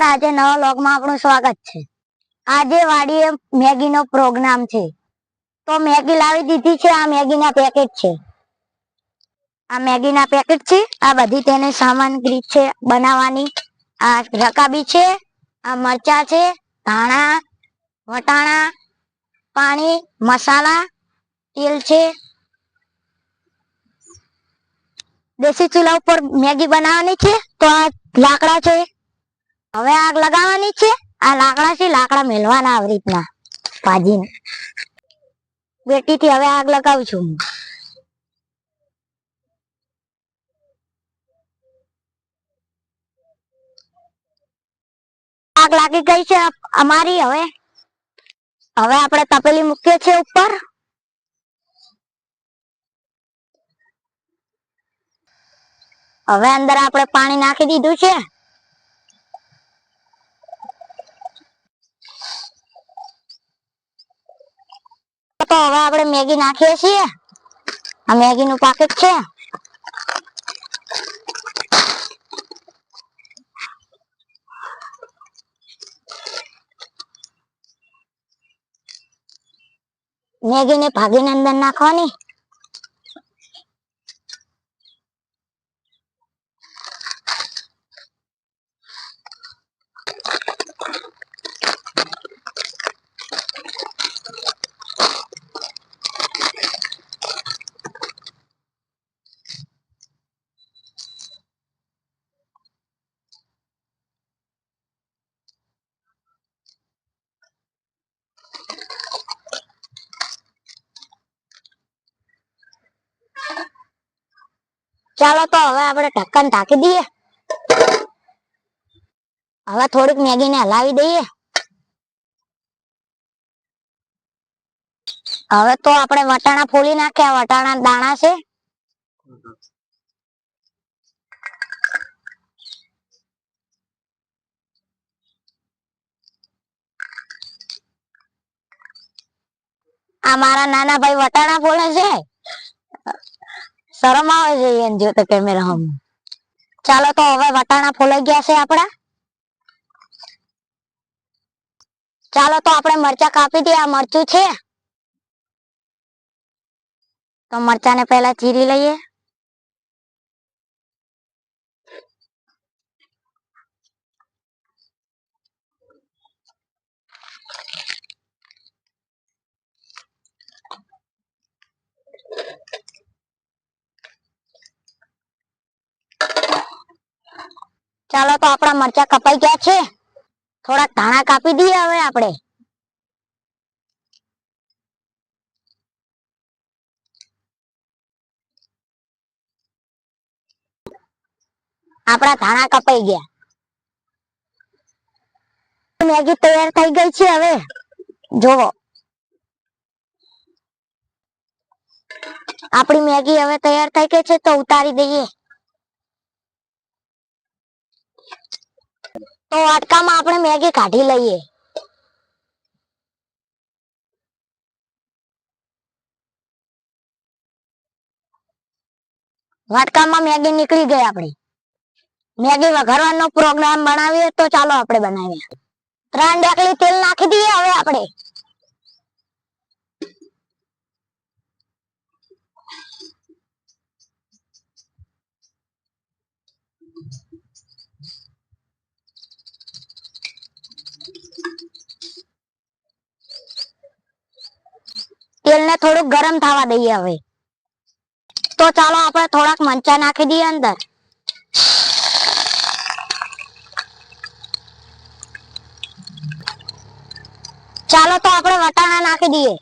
નમસ્કાર, આજે નવા વ્લોગમાં આપણું સ્વાગત છે। આજે વાડીએ મેગીનો પ્રોગ્રામ છે, તો મેગી લાવી દીધી છે। આ મેગીના પેકેટ છે, આ મેગીના પેકેટ છે। આ બધી તેની સામગ્રી છે બનાવવાની। આ રકાબી છે, આ મરચા છે, ધાણા, વટાણા, પાણી, મસાલા, તેલ છે। દેશી ચૂલા ઉપર મેગી બનાવવાની છે, તો આ લાકડા છે। હવે આગ લગાવવાની છે। આ લાકડા છે, લાકડા મેલવાના આવી રીતના ભાજીને। બેટીથી હવે આગ લગાવું છું। આગ લાગી ગઈ છે અમારી। હવે આપણે તપેલી મૂકીએ છીએ ઉપર। હવે અંદર આપણે પાણી નાખી દીધું છે। તો હવે આપણે મેગી નાખીએ છીએ। આ મેગીનું પેકેટ છે। મેગીને ભાગીને અંદર નાખવાની। ચાલો તો હવે આપણે ઢક્કન ઢાંકી દઈએ। હવે થોડીક મેગીને હલાવી દઈએ। હવે તો આપણે વટાણા ફોલી નાખ્યા। વટાણા દાણા છે। આ મારા નાના ભાઈ વટાણા ફોલે છે। શરમ આવે છે એને જોતા કેમેરામાં। ચાલો તો હવે વટાણા ફોલાઈ ગયા છે આપણા। ચાલો તો આપણે મરચા કાપી દઈએ। આ મરચું છે, તો મરચાને પહેલા ચીરી લઈએ। ચાલો તો આપણા મરચા કપાઈ ગયા છે। થોડા ધાણા કાપી દઈએ હવે આપણે। આપણા ધાણા કપાઈ ગયા। મેગી તૈયાર થઈ ગઈ છે। હવે જોવો, આપણી મેગી હવે તૈયાર થઈ ગઈ છે, તો ઉતારી દઈએ। તો વાટકામાં આપણે મેગી કાઢી લઈએ। વાટકામાં મેગી નીકળી ગઈ આપણી। મેગી વઘારવાનો પ્રોગ્રામ બનાવીએ, તો ચાલો આપણે બનાવીએ। 3 ડેકલી તેલ નાખી દઈએ હવે આપણે। તેલને થોડુંક ગરમ થવા દઈએ હવે। તો ચાલો આપણે થોડાક મરચા નાખી દઈએ અંદર। ચાલો તો આપણે વટાણા નાખી દઈએ।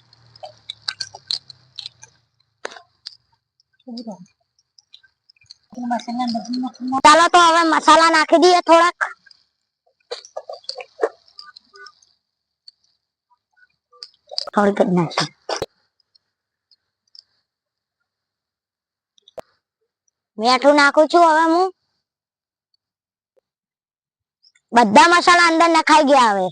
ચાલો તો હવે મસાલા નાખી દઈએ થોડાક। થોડીક જ નાખીએ। મીઠું નાખું છું હવે હું। બધા મસાલા અંદર નખાઈ ગયા હવે।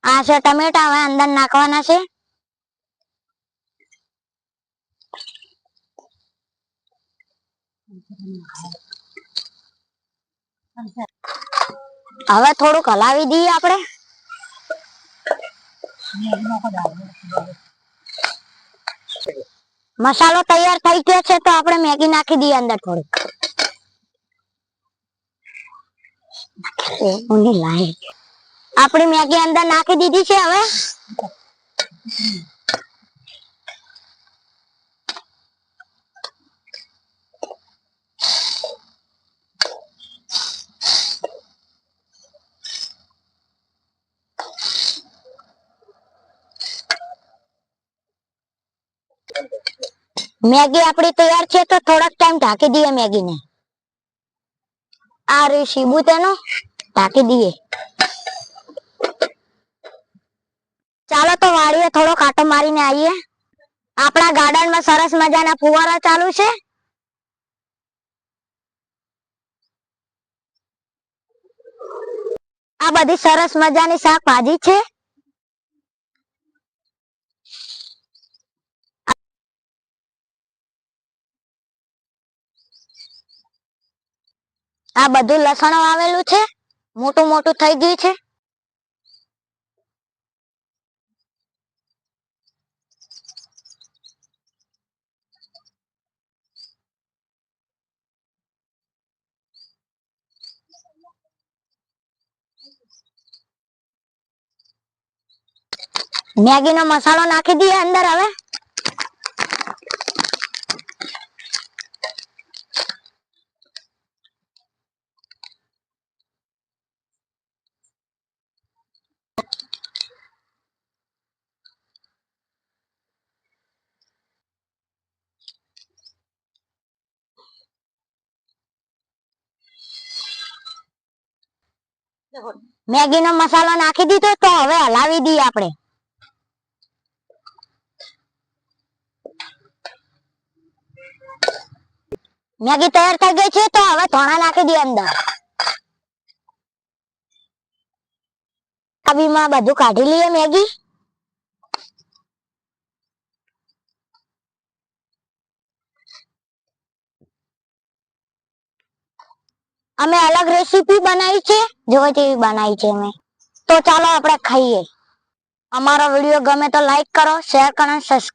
આ છે ટમેટા, હવે અંદર નાખવાના છે। હવે થોડુંક હલાવી દઈએ આપણે. મસાલો તૈયાર થઈ ગયો છે તો આપણે મેગી નાખી દઈએ અંદર થોડીક. આપણી મેગી અંદર નાખી દીધી છે હવે. મેગી આપણી તૈયાર છે તો થોડાક ટાઈમ ઢાંકી દઈએ મેગીને. આ રે શીબુ તેનો ઢાંકી દઈએ. ચાલો તો વાડીએ થોડો કાંટો મારીને આવીએ. આપણા ગાર્ડનમાં સરસ મજાના ફુવારા ચાલુ છે. આ બધી સરસ મજાની શાકભાજી છે. આ બધું લસણ વાવેલું છે, મોટું મોટું થઈ ગયું છે. મેગીનો મસાલો નાખી દઈએ અંદર હવે. મેગીનો મસાલો નાખી દીધો તો હવે હલાવી દઈએ આપણે. મેગી તૈયાર થઈ ગઈ છે તો હવે ધાણા નાખી દઈએ અંદર. માં બધું કાઢી લઈએ મેગી. અમે અલગ રેસીપી બનાવી છે, જોવા જેવી બનાવી છે અમે. તો ચાલો આપણે ખાઈએ. અમારો વિડીયો ગમે તો લાઈક કરો, શેર કરો, સબસ્ક્રાઇબ